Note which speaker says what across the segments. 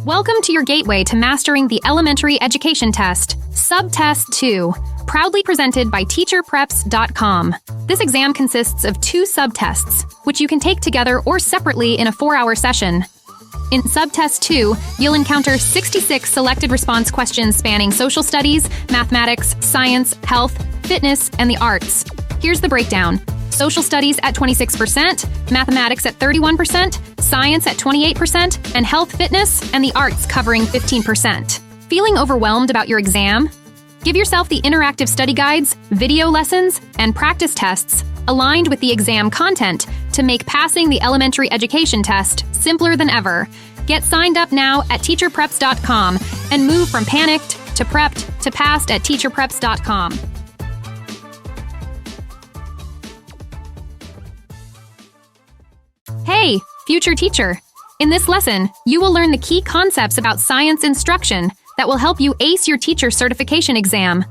Speaker 1: Welcome to your gateway to mastering the elementary education test, Subtest 2, proudly presented by teacherpreps.com. This exam consists of 2 subtests, which you can take together or separately in a 4-hour session. In Subtest 2, you'll encounter 66 selected response questions spanning social studies, mathematics, science, health, fitness, and the arts. Here's the breakdown. Social studies at 26%, mathematics at 31%, science at 28%, and health, fitness, and the arts covering 15%. Feeling overwhelmed about your exam? Give yourself the interactive study guides, video lessons, and practice tests aligned with the exam content to make passing the elementary education test simpler than ever. Get signed up now at teacherpreps.com and move from panicked to prepped to passed at teacherpreps.com. Hey, future teacher! In this lesson, you will learn the key concepts about science instruction that will help you ace your teacher certification exam.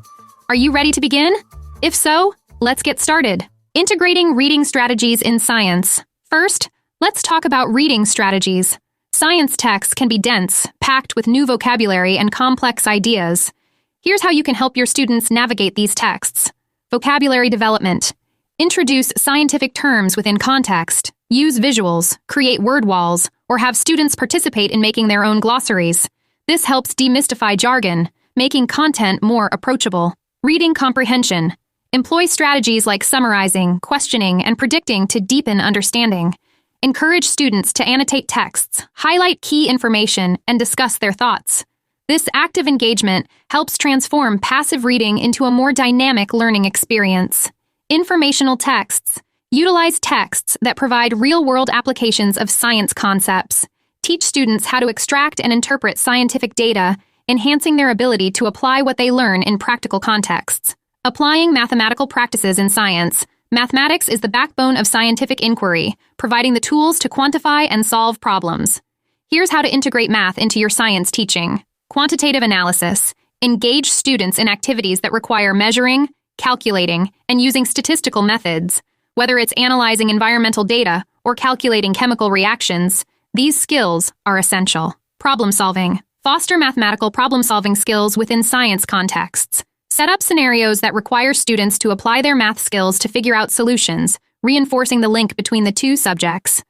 Speaker 1: Are you ready to begin? If so, let's get started. Integrating reading strategies in science. First, let's talk about reading strategies. Science texts can be dense, packed with new vocabulary and complex ideas. Here's how you can help your students navigate these texts. Vocabulary development. Introduce scientific terms within context. Use visuals, create word walls, or have students participate in making their own glossaries. This helps demystify jargon, making content more approachable. Reading comprehension. Employ strategies like summarizing, questioning, and predicting to deepen understanding. Encourage students to annotate texts, highlight key information, and discuss their thoughts. This active engagement helps transform passive reading into a more dynamic learning experience. Informational texts. Utilize texts that provide real-world applications of science concepts. Teach students how to extract and interpret scientific data, enhancing their ability to apply what they learn in practical contexts. Applying mathematical practices in science. Mathematics is the backbone of scientific inquiry, providing the tools to quantify and solve problems. Here's how to integrate math into your science teaching. Quantitative analysis. Engage students in activities that require measuring, calculating, and using statistical methods. Whether it's analyzing environmental data or calculating chemical reactions, these skills are essential. Problem solving. Foster mathematical problem-solving skills within science contexts. Set up scenarios that require students to apply their math skills to figure out solutions, reinforcing the link between the 2 subjects.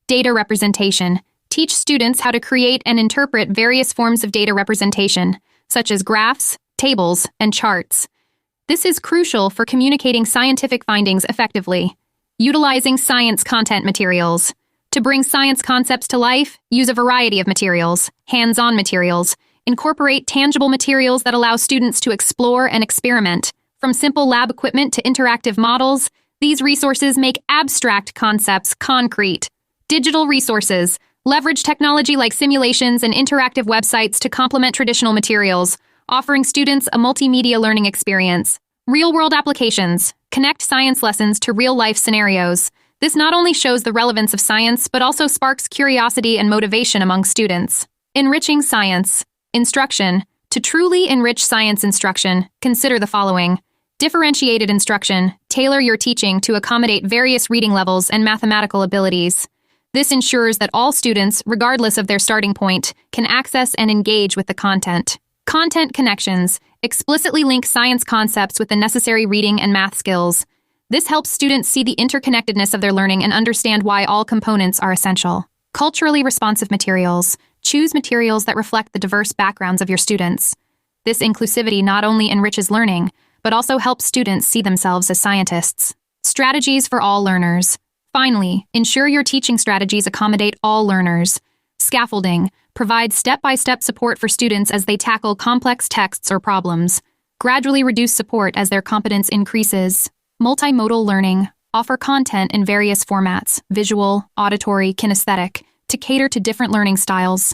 Speaker 1: Data representation. Teach students how to create and interpret various forms of data representation, such as graphs, tables, and charts. This is crucial for communicating scientific findings effectively. Utilizing science content materials. To bring science concepts to life, use a variety of materials, hands-on materials. Incorporate tangible materials that allow students to explore and experiment. From simple lab equipment to interactive models, these resources make abstract concepts concrete. Digital resources. Leverage technology like simulations and interactive websites to complement traditional materials, offering students a multimedia learning experience. Real-world applications. Connect science lessons to real-life scenarios. This not only shows the relevance of science, but also sparks curiosity and motivation among students. Enriching science. Instruction. To truly enrich science instruction, consider the following. Differentiated instruction. Tailor your teaching to accommodate various reading levels and mathematical abilities. This ensures that all students, regardless of their starting point, can access and engage with the content. Content connections. Explicitly link science concepts with the necessary reading and math skills. This helps students see the interconnectedness of their learning and understand why all components are essential. Culturally responsive materials. Choose materials that reflect the diverse backgrounds of your students. This inclusivity not only enriches learning, but also helps students see themselves as scientists. Strategies for all learners. Finally, ensure your teaching strategies accommodate all learners. Scaffolding. Provide step-by-step support for students as they tackle complex texts or problems. Gradually reduce support as their competence increases. Multimodal learning. Offer content in various formats, visual, auditory, kinesthetic, to cater to different learning styles.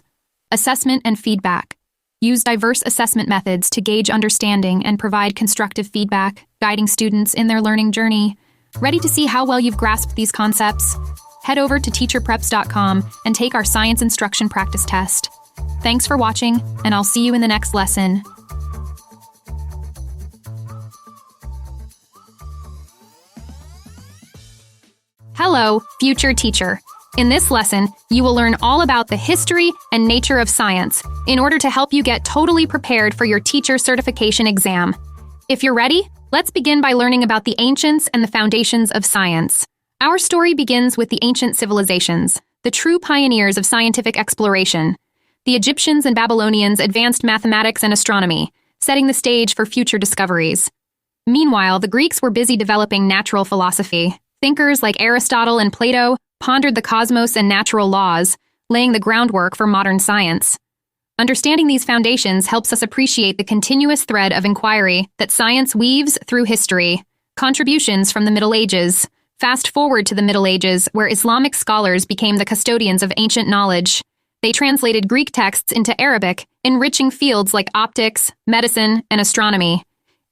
Speaker 1: Assessment and feedback. Use diverse assessment methods to gauge understanding and provide constructive feedback, guiding students in their learning journey. Ready to see how well you've grasped these concepts? Head over to teacherpreps.com and take our science instruction practice test. Thanks for watching, and I'll see you in the next lesson. Hello, future teacher. In this lesson, you will learn all about the history and nature of science in order to help you get totally prepared for your teacher certification exam. If you're ready, let's begin by learning about the ancients and the foundations of science. Our story begins with the ancient civilizations, the true pioneers of scientific exploration. The Egyptians and Babylonians advanced mathematics and astronomy, setting the stage for future discoveries. Meanwhile, the Greeks were busy developing natural philosophy. Thinkers like Aristotle and Plato pondered the cosmos and natural laws, laying the groundwork for modern science. Understanding these foundations helps us appreciate the continuous thread of inquiry that science weaves through history. Contributions from the Middle Ages. Fast forward to the Middle Ages, where Islamic scholars became the custodians of ancient knowledge. They translated Greek texts into Arabic, enriching fields like optics, medicine, and astronomy.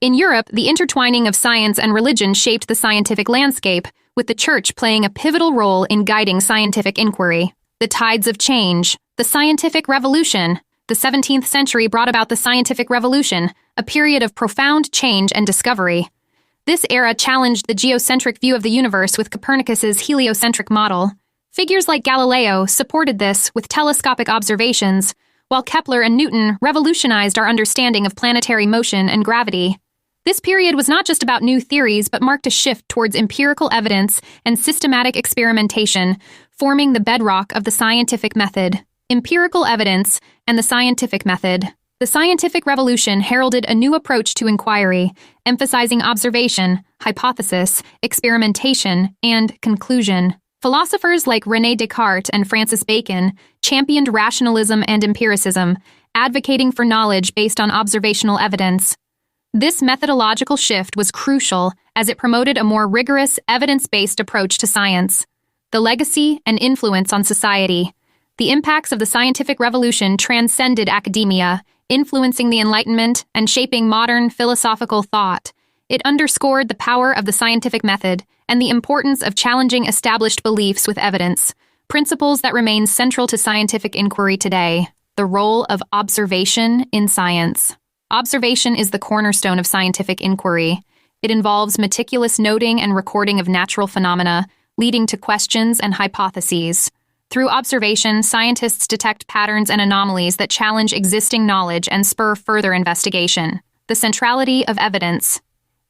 Speaker 1: In Europe, the intertwining of science and religion shaped the scientific landscape, with the Church playing a pivotal role in guiding scientific inquiry. The tides of change. The scientific revolution. The 17th century brought about the scientific revolution, a period of profound change and discovery. This era challenged the geocentric view of the universe with Copernicus's heliocentric model. Figures like Galileo supported this with telescopic observations, while Kepler and Newton revolutionized our understanding of planetary motion and gravity. This period was not just about new theories, but marked a shift towards empirical evidence and systematic experimentation, forming the bedrock of the scientific method. Empirical evidence and the scientific method. The scientific revolution heralded a new approach to inquiry, emphasizing observation, hypothesis, experimentation, and conclusion. Philosophers like René Descartes and Francis Bacon championed rationalism and empiricism, advocating for knowledge based on observational evidence. This methodological shift was crucial as it promoted a more rigorous, evidence-based approach to science. The legacy and influence on society. The impacts of the scientific revolution transcended academia, influencing the Enlightenment and shaping modern philosophical thought. It underscored the power of the scientific method and the importance of challenging established beliefs with evidence, principles that remain central to scientific inquiry today. The role of observation in science. Observation is the cornerstone of scientific inquiry. It involves meticulous noting and recording of natural phenomena, leading to questions and hypotheses. Through observation, scientists detect patterns and anomalies that challenge existing knowledge and spur further investigation. The centrality of evidence.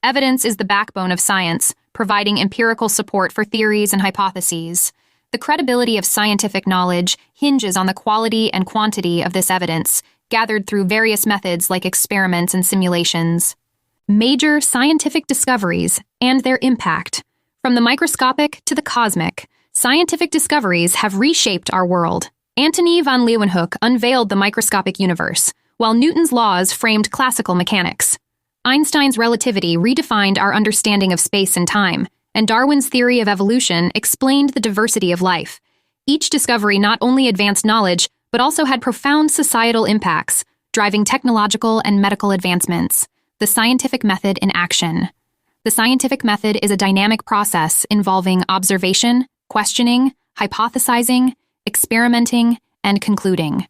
Speaker 1: Evidence is the backbone of science, providing empirical support for theories and hypotheses. The credibility of scientific knowledge hinges on the quality and quantity of this evidence, gathered through various methods like experiments and simulations. Major scientific discoveries and their impact. From the microscopic to the cosmic, scientific discoveries have reshaped our world. Antony van Leeuwenhoek unveiled the microscopic universe, while Newton's laws framed classical mechanics. Einstein's relativity redefined our understanding of space and time, and Darwin's theory of evolution explained the diversity of life. Each discovery not only advanced knowledge, but also had profound societal impacts, driving technological and medical advancements. The scientific method in action. The scientific method is a dynamic process involving observation, questioning, hypothesizing, experimenting, and concluding.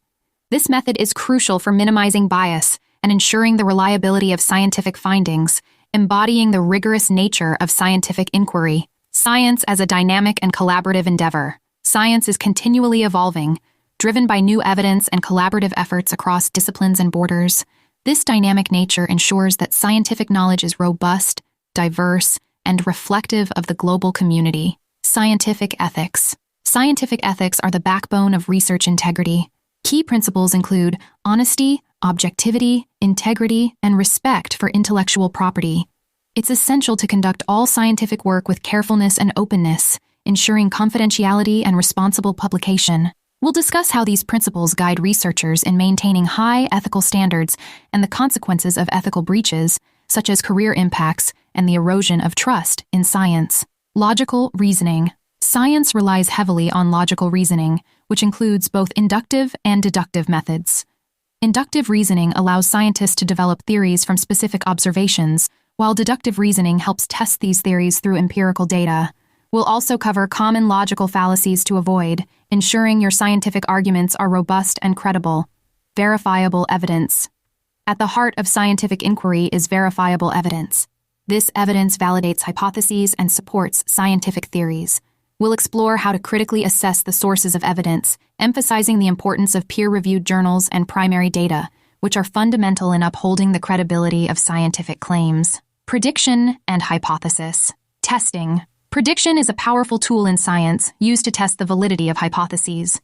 Speaker 1: This method is crucial for minimizing bias and ensuring the reliability of scientific findings, embodying the rigorous nature of scientific inquiry. Science as a dynamic and collaborative endeavor. Science is continually evolving, driven by new evidence and collaborative efforts across disciplines and borders. This dynamic nature ensures that scientific knowledge is robust, diverse, and reflective of the global community. Scientific ethics. Scientific ethics are the backbone of research integrity. Key principles include honesty, objectivity, integrity, and respect for intellectual property. It's essential to conduct all scientific work with carefulness and openness, ensuring confidentiality and responsible publication. We'll discuss how these principles guide researchers in maintaining high ethical standards and the consequences of ethical breaches, such as career impacts and the erosion of trust in science. Logical reasoning. Science relies heavily on logical reasoning, which includes both inductive and deductive methods. Inductive reasoning allows scientists to develop theories from specific observations, while deductive reasoning helps test these theories through empirical data. We'll also cover common logical fallacies to avoid, ensuring your scientific arguments are robust and credible. Verifiable evidence. At the heart of scientific inquiry is verifiable evidence. This evidence validates hypotheses and supports scientific theories. we'll explore how to critically assess the sources of evidence, emphasizing the importance of peer-reviewed journals and primary data, which are fundamental in upholding the credibility of scientific claims. Prediction and hypothesis. Testing. Prediction is a powerful tool in science used to test the validity of hypotheses.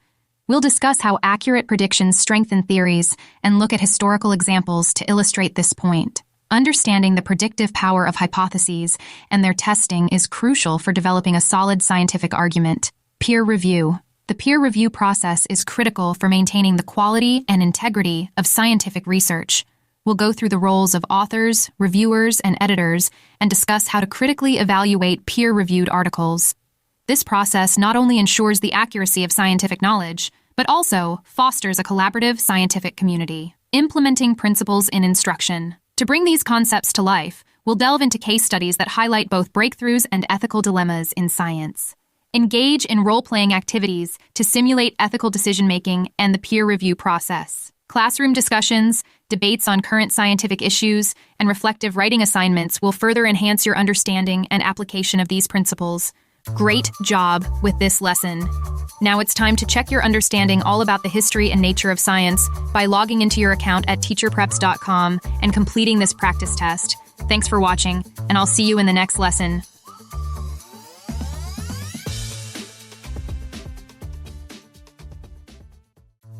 Speaker 1: We'll discuss how accurate predictions strengthen theories and look at historical examples to illustrate this point. Understanding the predictive power of hypotheses and their testing is crucial for developing a solid scientific argument. Peer review. The peer review process is critical for maintaining the quality and integrity of scientific research. We'll go through the roles of authors, reviewers, and editors and discuss how to critically evaluate peer-reviewed articles. This process not only ensures the accuracy of scientific knowledge, but also fosters a collaborative scientific community. Implementing principles in instruction. To bring these concepts to life, we'll delve into case studies that highlight both breakthroughs and ethical dilemmas in science. Engage in role-playing activities to simulate ethical decision-making and the peer review process. Classroom discussions, debates on current scientific issues, and reflective writing assignments will further enhance your understanding and application of these principles. Great job with this lesson. Now it's time to check your understanding all about the history and nature of science by logging into your account at teacherpreps.com and completing this practice test. Thanks for watching, and I'll see you in the next lesson.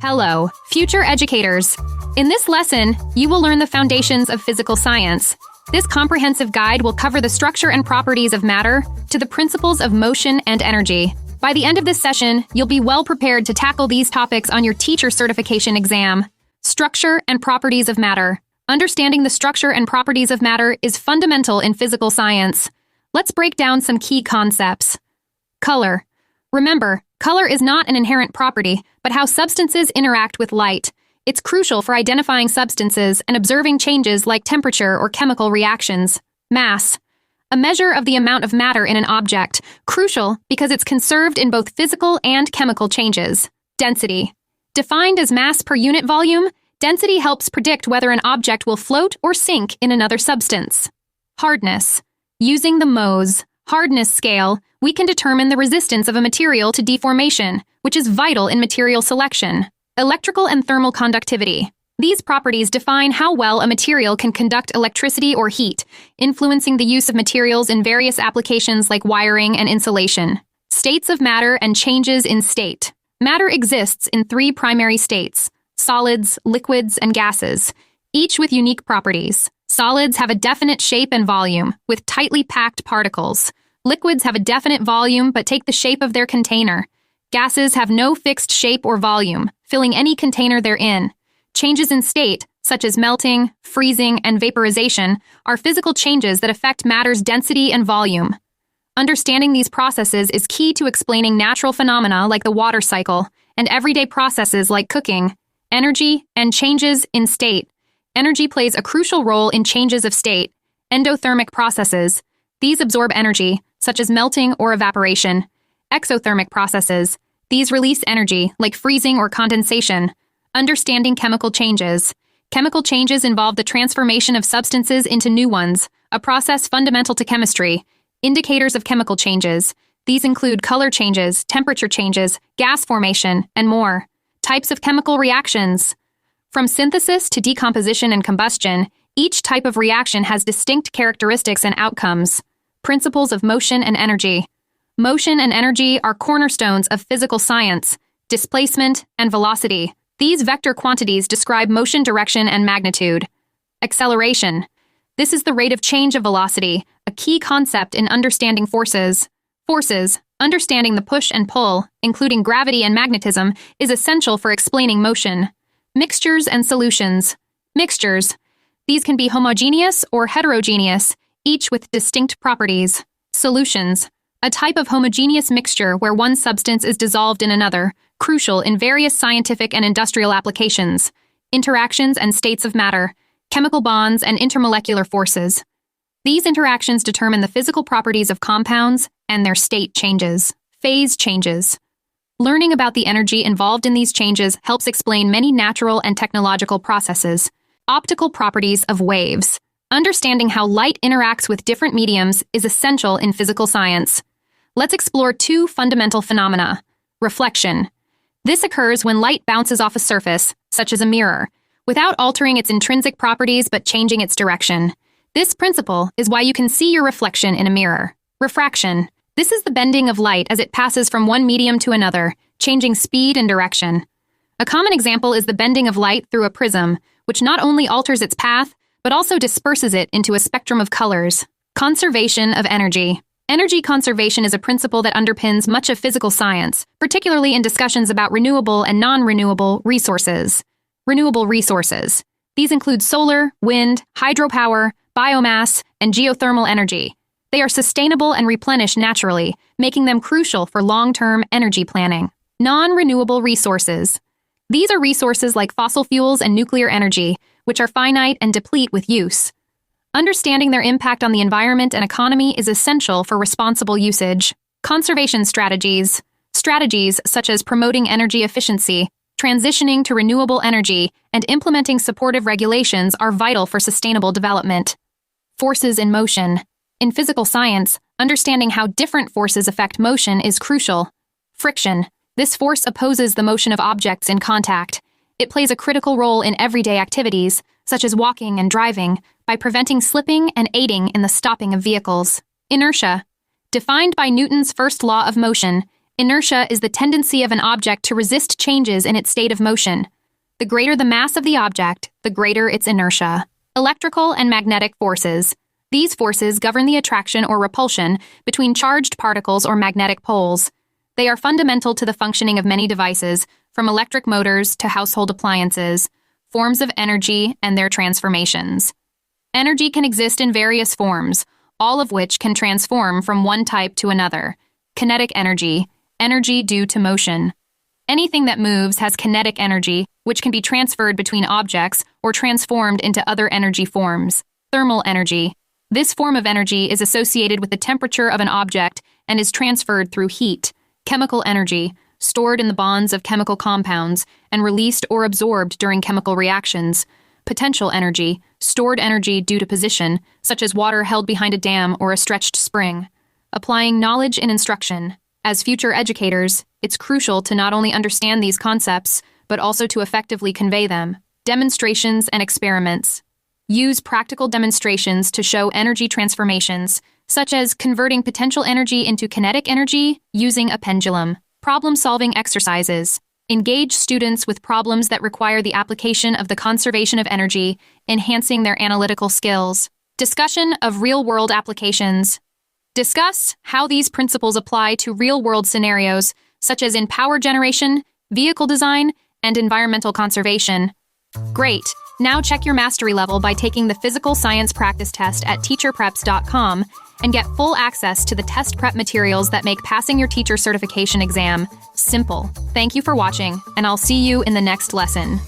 Speaker 1: Hello, future educators. In this lesson, you will learn the foundations of physical science. This comprehensive guide will cover the structure and properties of matter to the principles of motion and energy. By the end of this session, you'll be well prepared to tackle these topics on your teacher certification exam. Structure and properties of matter. Understanding the structure and properties of matter is fundamental in physical science. Let's break down some key concepts. Color. Remember, color is not an inherent property, but how substances interact with light. It's crucial for identifying substances and observing changes like temperature or chemical reactions. Mass. A measure of the amount of matter in an object, crucial because it's conserved in both physical and chemical changes. Density. Defined as mass per unit volume, density helps predict whether an object will float or sink in another substance. Hardness. Using the Mohs hardness scale, we can determine the resistance of a material to deformation, which is vital in material selection. Electrical and thermal conductivity. These properties define how well a material can conduct electricity or heat, influencing the use of materials in various applications like wiring and insulation. States of matter and changes in state. Matter exists in three primary states: solids, liquids, and gases, each with unique properties. Solids have a definite shape and volume, with tightly packed particles. Liquids have a definite volume but take the shape of their container. Gases have no fixed shape or volume, filling any container they're in. Changes in state, such as melting, freezing, and vaporization, are physical changes that affect matter's density and volume. Understanding these processes is key to explaining natural phenomena like the water cycle and everyday processes like cooking. Energy and changes in state. Energy plays a crucial role in changes of state. Endothermic processes. These absorb energy, such as melting or evaporation. Exothermic processes. These release energy, like freezing or condensation. Understanding chemical changes. Chemical changes involve the transformation of substances into new ones, a process fundamental to chemistry. Indicators of chemical changes. These include color changes, temperature changes, gas formation, and more. Types of chemical reactions. From synthesis to decomposition and combustion, each type of reaction has distinct characteristics and outcomes. Principles of motion and energy. Motion and energy are cornerstones of physical science. Displacement and velocity. These vector quantities describe motion direction and magnitude. Acceleration. This is the rate of change of velocity, a key concept in understanding forces. Forces, understanding the push and pull, including gravity and magnetism, is essential for explaining motion. Mixtures and solutions. Mixtures. These can be homogeneous or heterogeneous, each with distinct properties. Solutions. A type of homogeneous mixture where one substance is dissolved in another, crucial in various scientific and industrial applications. Interactions and states of matter. Chemical bonds and intermolecular forces. These interactions determine the physical properties of compounds and their state changes. Phase changes. Learning about the energy involved in these changes helps explain many natural and technological processes. Optical properties of waves. Understanding how light interacts with different mediums is essential in physical science. let's explore two fundamental phenomena. Reflection. This occurs when light bounces off a surface, such as a mirror, without altering its intrinsic properties but changing its direction. This principle is why you can see your reflection in a mirror. Refraction. This is the bending of light as it passes from one medium to another, changing speed and direction. A common example is the bending of light through a prism, which not only alters its path, but also disperses it into a spectrum of colors. Conservation of energy. Energy conservation is a principle that underpins much of physical science, particularly in discussions about renewable and non-renewable resources. Renewable resources. These include solar, wind, hydropower, biomass, and geothermal energy. They are sustainable and replenish naturally, making them crucial for long-term energy planning. Non-renewable resources. These are resources like fossil fuels and nuclear energy, which are finite and deplete with use. Understanding their impact on the environment and economy is essential for responsible usage. Conservation strategies. Strategies such as promoting energy efficiency, transitioning to renewable energy, and implementing supportive regulations are vital for sustainable development. Forces in motion. In physical science, understanding how different forces affect motion is crucial. Friction. This force opposes the motion of objects in contact. It plays a critical role in everyday activities, such as walking and driving, by preventing slipping and aiding in the stopping of vehicles. Inertia. Defined by Newton's first law of motion, inertia is the tendency of an object to resist changes in its state of motion. The greater the mass of the object, the greater its inertia. Electrical and magnetic forces. These forces govern the attraction or repulsion between charged particles or magnetic poles. They are fundamental to the functioning of many devices, from electric motors to household appliances, forms of energy, and their transformations. Energy can exist in various forms, all of which can transform from one type to another. Kinetic energy, energy due to motion. Anything that moves has kinetic energy, which can be transferred between objects or transformed into other energy forms. Thermal energy. This form of energy is associated with the temperature of an object and is transferred through heat. Chemical energy, stored in the bonds of chemical compounds and released or absorbed during chemical reactions. Potential energy, stored energy due to position, such as water held behind a dam or a stretched spring. Applying knowledge in instruction. As future educators, it's crucial to not only understand these concepts, but also to effectively convey them. Demonstrations and experiments. Use practical demonstrations to show energy transformations, such as converting potential energy into kinetic energy using a pendulum. Problem-solving exercises. Engage students with problems that require the application of the conservation of energy, enhancing their analytical skills. Discussion of real-world applications. Discuss how these principles apply to real-world scenarios, such as in power generation, vehicle design, and environmental conservation. Great! Now check your mastery level by taking the Physical Science Practice Test at teacherpreps.com and get full access to the test prep materials that make passing your teacher certification exam simple. Thank you for watching, and I'll see you in the next lesson.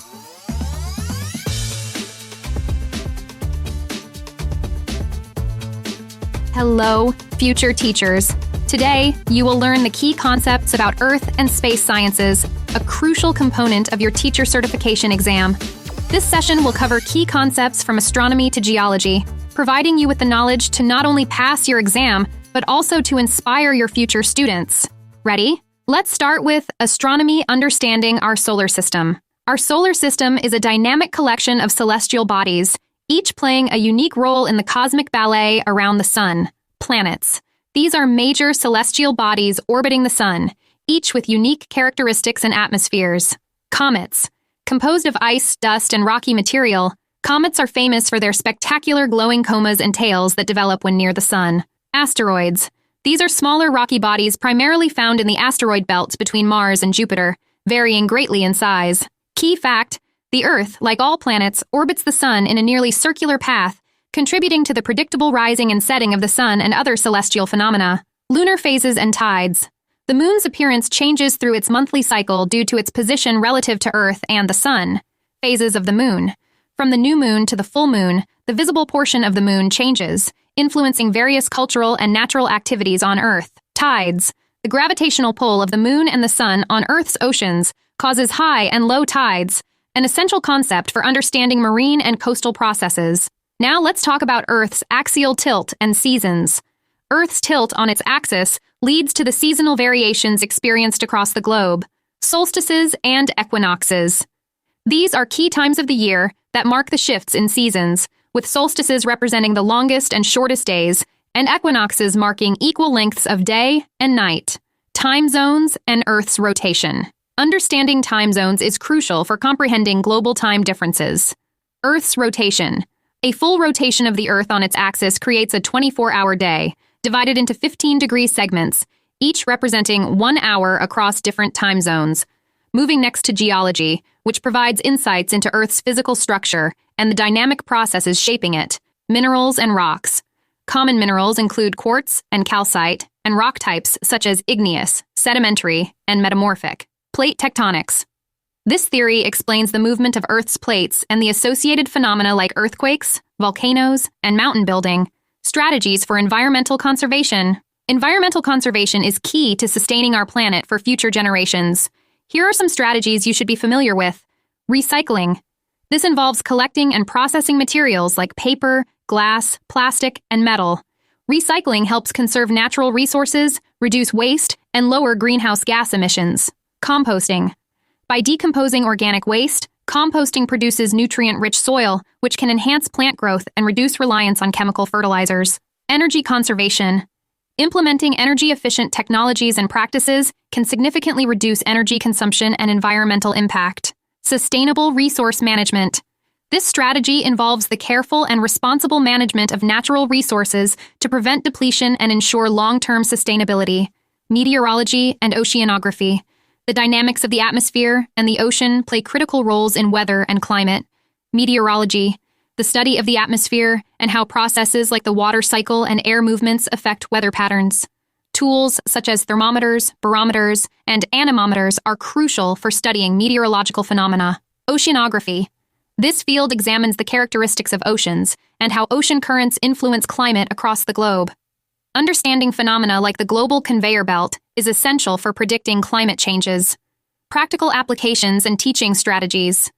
Speaker 1: Hello, future teachers. Today, you will learn the key concepts about Earth and space sciences, a crucial component of your teacher certification exam. This session will cover key concepts from astronomy to geology, providing you with the knowledge to not only pass your exam, but also to inspire your future students. Ready? Let's start with astronomy understanding our solar system. Our solar system is a dynamic collection of celestial bodies, each playing a unique role in the cosmic ballet around the sun. Planets. These are major celestial bodies orbiting the sun, each with unique characteristics and atmospheres. Comets. Composed of ice, dust, and rocky material, comets are famous for their spectacular glowing comas and tails that develop when near the sun. Asteroids. These are smaller rocky bodies primarily found in the asteroid belt between Mars and Jupiter, varying greatly in size. Key fact: the Earth, like all planets, orbits the sun in a nearly circular path, contributing to the predictable rising and setting of the sun and other celestial phenomena. Lunar phases and tides. The moon's appearance changes through its monthly cycle due to its position relative to Earth and the sun. Phases of the moon. From the new moon to the full moon, the visible portion of the moon changes, influencing various cultural and natural activities on Earth. Tides. The gravitational pull of the moon and the sun on Earth's oceans causes high and low tides, an essential concept for understanding marine and coastal processes. Now let's talk about Earth's axial tilt and seasons. Earth's tilt on its axis leads to the seasonal variations experienced across the globe, solstices and equinoxes. These are key times of the year that mark the shifts in seasons, with solstices representing the longest and shortest days, and equinoxes marking equal lengths of day and night, time zones, and Earth's rotation. Understanding time zones is crucial for comprehending global time differences. Earth's rotation. A full rotation of the Earth on its axis creates a 24-hour day, divided into 15-degree segments, each representing 1 hour across different time zones. Moving next to geology, which provides insights into Earth's physical structure and the dynamic processes shaping it, minerals and rocks. Common minerals include quartz and calcite, and rock types such as igneous, sedimentary, and metamorphic. Plate tectonics. This theory explains the movement of Earth's plates and the associated phenomena like earthquakes, volcanoes, and mountain building. Strategies for environmental conservation. Environmental conservation is key to sustaining our planet for future generations. Here are some strategies you should be familiar with. Recycling. This involves collecting and processing materials like paper, glass, plastic, and metal. Recycling helps conserve natural resources, reduce waste, and lower greenhouse gas emissions. Composting. By decomposing organic waste, composting produces nutrient-rich soil, which can enhance plant growth and reduce reliance on chemical fertilizers. Energy conservation. Implementing energy-efficient technologies and practices can significantly reduce energy consumption and environmental impact. Sustainable resource management. This strategy involves the careful and responsible management of natural resources to prevent depletion and ensure long-term sustainability. Meteorology and oceanography. The dynamics of the atmosphere and the ocean play critical roles in weather and climate. Meteorology, the study of the atmosphere and how processes like the water cycle and air movements affect weather patterns. Tools such as thermometers, barometers, and anemometers are crucial for studying meteorological phenomena. Oceanography. This field examines the characteristics of oceans and how ocean currents influence climate across the globe. Understanding phenomena like the global conveyor belt is essential for predicting climate changes. Practical applications and teaching strategies.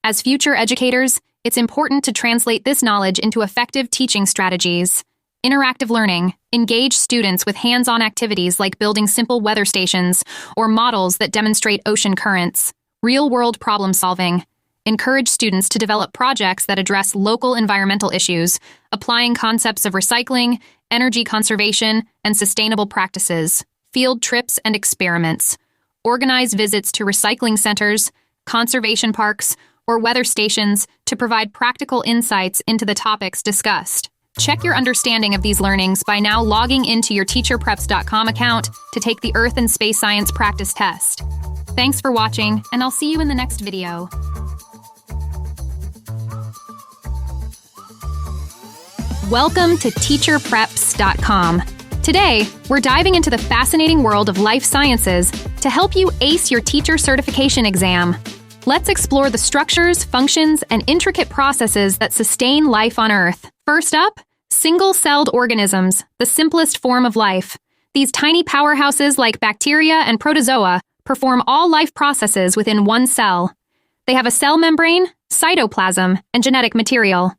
Speaker 1: As future educators, it's important to translate this knowledge into effective teaching strategies. Interactive learning. Engage students with hands-on activities like building simple weather stations or models that demonstrate ocean currents. Real-world problem solving. Encourage students to develop projects that address local environmental issues, applying concepts of recycling, energy conservation, and sustainable practices. Field trips and experiments. Organize visits to recycling centers, conservation parks, or weather stations to provide practical insights into the topics discussed. Check your understanding of these learnings by now logging into your teacherpreps.com account to take the Earth and Space Science practice test. Thanks for watching, and I'll see you in the next video. Welcome to teacherpreps.com. Today, we're diving into the fascinating world of life sciences to help you ace your teacher certification exam. Let's explore the structures, functions, and intricate processes that sustain life on Earth. First up, single-celled organisms, the simplest form of life. These tiny powerhouses like bacteria and protozoa perform all life processes within one cell. They have a cell membrane, cytoplasm, and genetic material.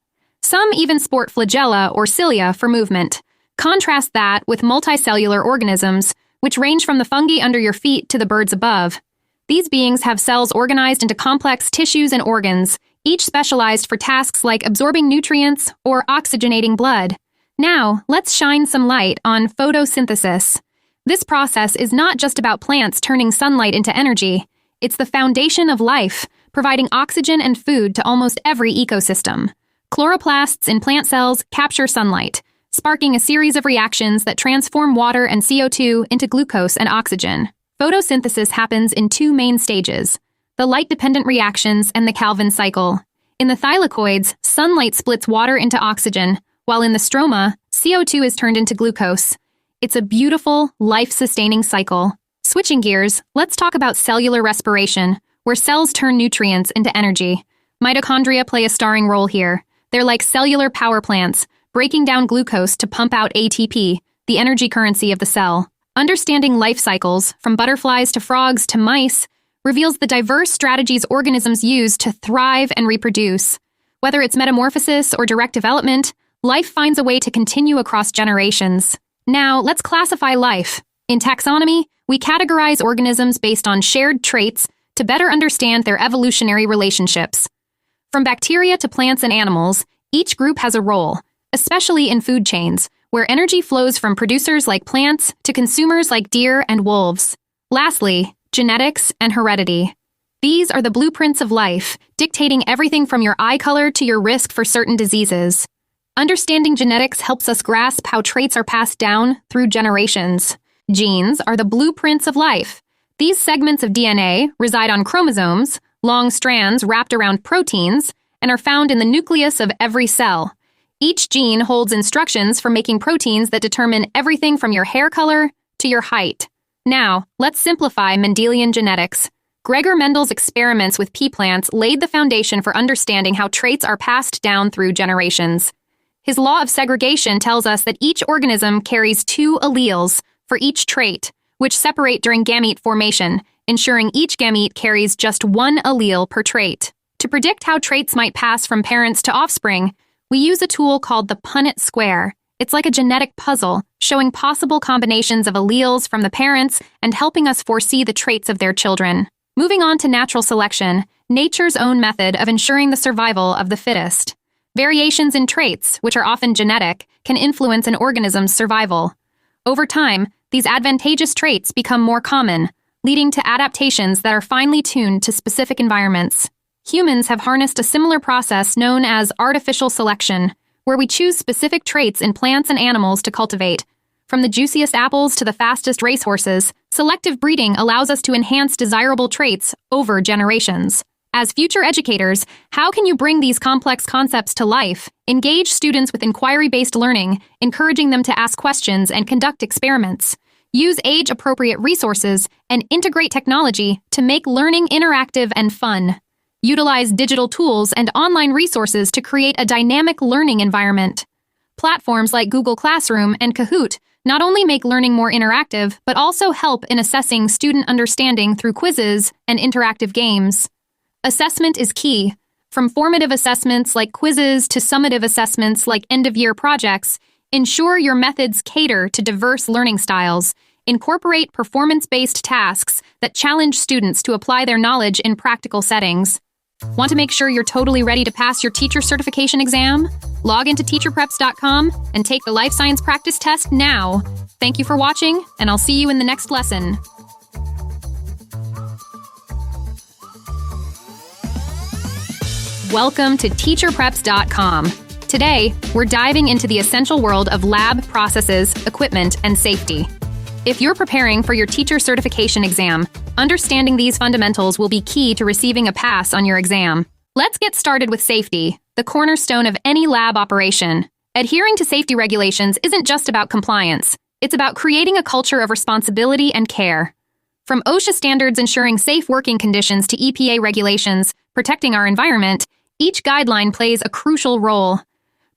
Speaker 1: Some even sport flagella or cilia for movement. Contrast that with multicellular organisms, which range from the fungi under your feet to the birds above. These beings have cells organized into complex tissues and organs, each specialized for tasks like absorbing nutrients or oxygenating blood. Now, let's shine some light on photosynthesis. This process is not just about plants turning sunlight into energy. It's the foundation of life, providing oxygen and food to almost every ecosystem. Chloroplasts in plant cells capture sunlight, sparking a series of reactions that transform water and CO2 into glucose and oxygen. Photosynthesis happens in two main stages: the light-dependent reactions and the Calvin cycle. In the thylakoids, sunlight splits water into oxygen, while in the stroma, CO2 is turned into glucose. It's a beautiful, life-sustaining cycle. Switching gears, let's talk about cellular respiration, where cells turn nutrients into energy. Mitochondria play a starring role here. They're like cellular power plants, breaking down glucose to pump out ATP, the energy currency of the cell. Understanding life cycles, from butterflies to frogs to mice, reveals the diverse strategies organisms use to thrive and reproduce. Whether it's metamorphosis or direct development, life finds a way to continue across generations. Now, let's classify life. In taxonomy, we categorize organisms based on shared traits to better understand their evolutionary relationships. From bacteria to plants and animals, each group has a role, especially in food chains, where energy flows from producers like plants to consumers like deer and wolves. Lastly, genetics and heredity. These are the blueprints of life, dictating everything from your eye color to your risk for certain diseases. Understanding genetics helps us grasp how traits are passed down through generations. Genes are the blueprints of life. These segments of DNA reside on chromosomes, long strands wrapped around proteins, and are found in the nucleus of every cell. Each gene holds instructions for making proteins that determine everything from your hair color to your height. Now, let's simplify Mendelian genetics. Gregor Mendel's experiments with pea plants laid the foundation for understanding how traits are passed down through generations. His law of segregation tells us that each organism carries 2 alleles for each trait, which separate during gamete formation, ensuring each gamete carries just 1 allele per trait. To predict how traits might pass from parents to offspring, we use a tool called the Punnett square. It's like a genetic puzzle, showing possible combinations of alleles from the parents and helping us foresee the traits of their children. Moving on to natural selection, nature's own method of ensuring the survival of the fittest. Variations in traits, which are often genetic, can influence an organism's survival. Over time, these advantageous traits become more common, leading to adaptations that are finely tuned to specific environments. Humans have harnessed a similar process known as artificial selection, where we choose specific traits in plants and animals to cultivate. From the juiciest apples to the fastest racehorses, selective breeding allows us to enhance desirable traits over generations. As future educators, how can you bring these complex concepts to life? Engage students with inquiry-based learning, encouraging them to ask questions and conduct experiments. Use age-appropriate resources and integrate technology to make learning interactive and fun. Utilize digital tools and online resources to create a dynamic learning environment. Platforms like Google Classroom and Kahoot not only make learning more interactive, but also help in assessing student understanding through quizzes and interactive games. Assessment is key. From formative assessments like quizzes to summative assessments like end-of-year projects, ensure your methods cater to diverse learning styles. Incorporate performance-based tasks that challenge students to apply their knowledge in practical settings. Want to make sure you're totally ready to pass your teacher certification exam? Log into teacherpreps.com and take the life science practice test now. Thank you for watching, and I'll see you in the next lesson. Welcome to teacherpreps.com. Today, we're diving into the essential world of lab processes, equipment, and safety. If you're preparing for your teacher certification exam, understanding these fundamentals will be key to receiving a pass on your exam. Let's get started with safety, the cornerstone of any lab operation. Adhering to safety regulations isn't just about compliance. It's about creating a culture of responsibility and care. From OSHA standards ensuring safe working conditions to EPA regulations protecting our environment, each guideline plays a crucial role.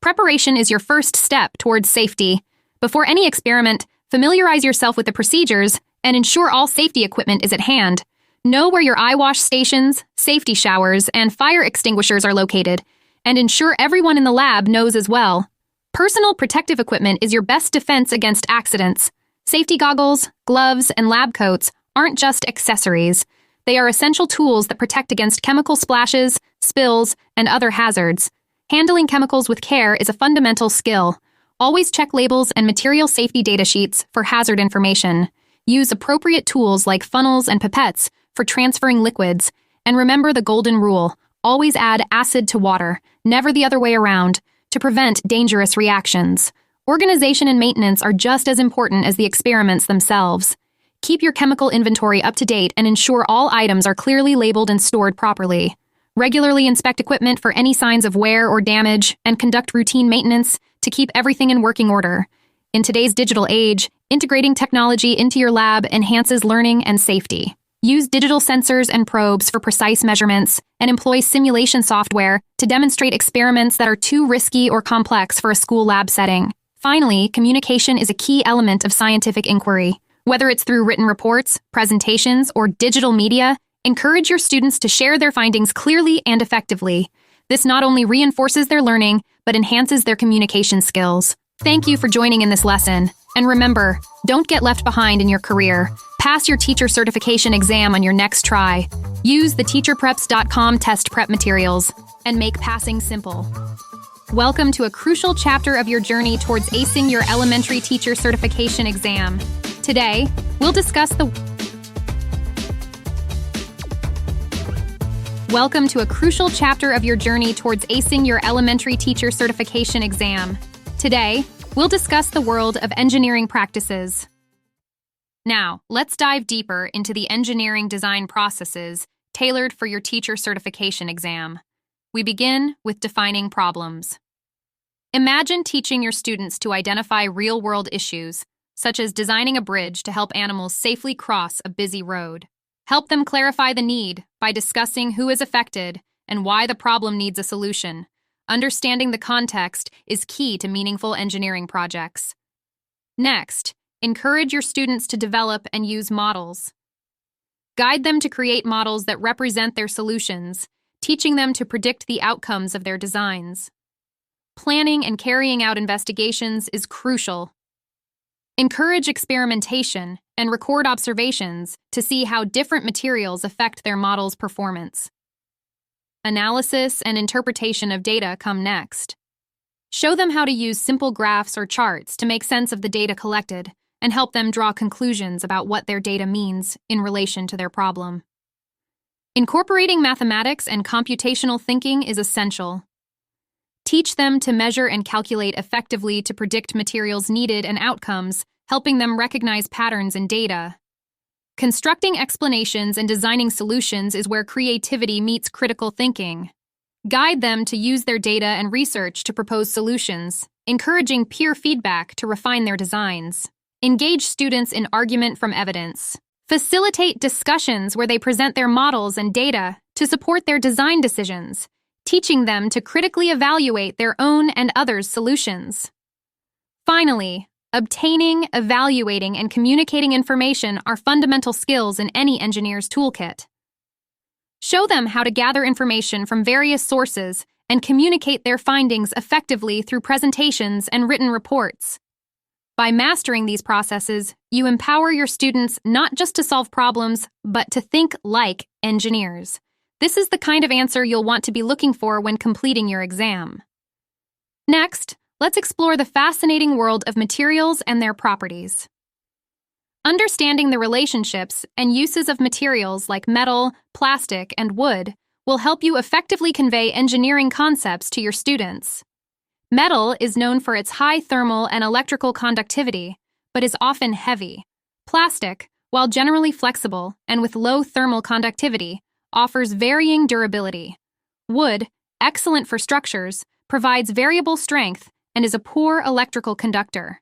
Speaker 1: Preparation is your first step towards safety. Before any experiment, familiarize yourself with the procedures and ensure all safety equipment is at hand. Know where your eye wash stations, safety showers, and fire extinguishers are located, and ensure everyone in the lab knows as well. Personal protective equipment is your best defense against accidents. Safety goggles, gloves, and lab coats aren't just accessories. They are essential tools that protect against chemical splashes, spills, and other hazards. Handling chemicals with care is a fundamental skill. Always check labels and material safety data sheets for hazard information. Use appropriate tools like funnels and pipettes for transferring liquids. And remember the golden rule: always add acid to water, never the other way around, to prevent dangerous reactions. Organization and maintenance are just as important as the experiments themselves. Keep your chemical inventory up to date and ensure all items are clearly labeled and stored properly. Regularly inspect equipment for any signs of wear or damage and conduct routine maintenance to keep everything in working order. In today's digital age, integrating technology into your lab enhances learning and safety. Use digital sensors and probes for precise measurements and employ simulation software to demonstrate experiments that are too risky or complex for a school lab setting. Finally, communication is a key element of scientific inquiry. Whether it's through written reports, presentations, or digital media, encourage your students to share their findings clearly and effectively. This not only reinforces their learning, but enhances their communication skills. Thank you for joining in this lesson. And remember, don't get left behind in your career. Pass your teacher certification exam on your next try. Use the teacherpreps.com test prep materials and make passing simple. Welcome to a crucial chapter of your journey towards acing your elementary teacher certification exam. Today, we'll discuss the Welcome to a crucial chapter of your journey towards acing your elementary teacher certification exam. Today, we'll discuss the world of engineering practices. Now, let's dive deeper into the engineering design processes tailored for your teacher certification exam. We begin with defining problems. Imagine teaching your students to identify real-world issues, such as designing a bridge to help animals safely cross a busy road. Help them clarify the need by discussing who is affected and why the problem needs a solution. Understanding the context is key to meaningful engineering projects. Next, encourage your students to develop and use models. Guide them to create models that represent their solutions, teaching them to predict the outcomes of their designs. Planning and carrying out investigations is crucial. Encourage experimentation and record observations to see how different materials affect their model's performance. Analysis and interpretation of data come next. Show them how to use simple graphs or charts to make sense of the data collected and help them draw conclusions about what their data means in relation to their problem. Incorporating mathematics and computational thinking is essential. Teach them to measure and calculate effectively to predict materials needed and outcomes, helping them recognize patterns in data. Constructing explanations and designing solutions is where creativity meets critical thinking. Guide them to use their data and research to propose solutions, encouraging peer feedback to refine their designs. Engage students in argument from evidence. Facilitate discussions where they present their models and data to support their design decisions, teaching them to critically evaluate their own and others' solutions. Finally, obtaining, evaluating, and communicating information are fundamental skills in any engineer's toolkit. Show them how to gather information from various sources and communicate their findings effectively through presentations and written reports. By mastering these processes, you empower your students not just to solve problems, but to think like engineers. This is the kind of answer you'll want to be looking for when completing your exam. Next, let's explore the fascinating world of materials and their properties. Understanding the relationships and uses of materials like metal, plastic, and wood will help you effectively convey engineering concepts to your students. Metal is known for its high thermal and electrical conductivity, but is often heavy. Plastic, while generally flexible and with low thermal conductivity, offers varying durability. Wood, excellent for structures, provides variable strength and is a poor electrical conductor.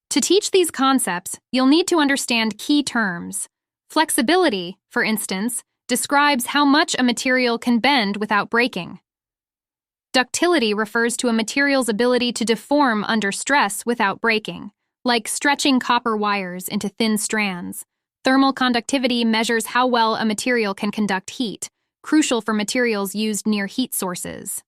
Speaker 1: To teach these concepts, you'll need to understand key terms. Flexibility, for instance, describes how much a material can bend without breaking. Ductility refers to a material's ability to deform under stress without breaking, like stretching copper wires into thin strands. Thermal conductivity measures how well a material can conduct heat, crucial for materials used near heat sources.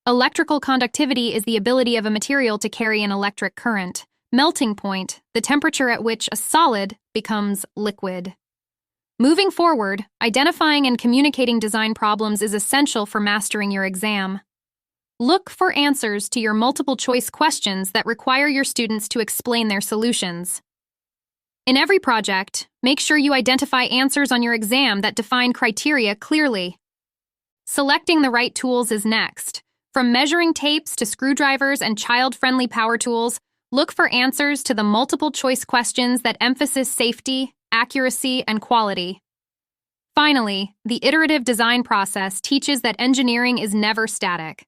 Speaker 1: Electrical conductivity is the ability of a material to carry an electric current. Melting point, the temperature at which a solid becomes liquid. Moving forward, identifying and communicating design problems is essential for mastering your exam. Look for answers to your multiple-choice questions that require your students to explain their solutions. In every project, make sure you identify answers on your exam that define criteria clearly. Selecting the right tools is next. From measuring tapes to screwdrivers and child-friendly power tools, look for answers to the multiple-choice questions that emphasize safety, accuracy, and quality. Finally, the iterative design process teaches that engineering is never static.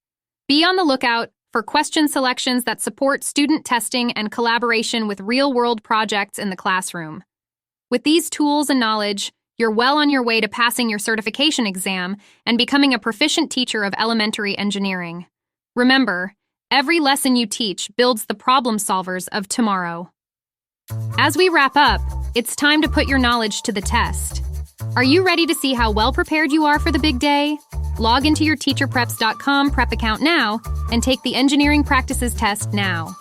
Speaker 1: Be on the lookout for question selections that support student testing and collaboration with real-world projects in the classroom. With these tools and knowledge, you're well on your way to passing your certification exam and becoming a proficient teacher of elementary engineering. Remember, every lesson you teach builds the problem solvers of tomorrow. As we wrap up, it's time to put your knowledge to the test. Are you ready to see how well prepared you are for the big day? Log into your teacherpreps.com prep account now and take the engineering practices test now.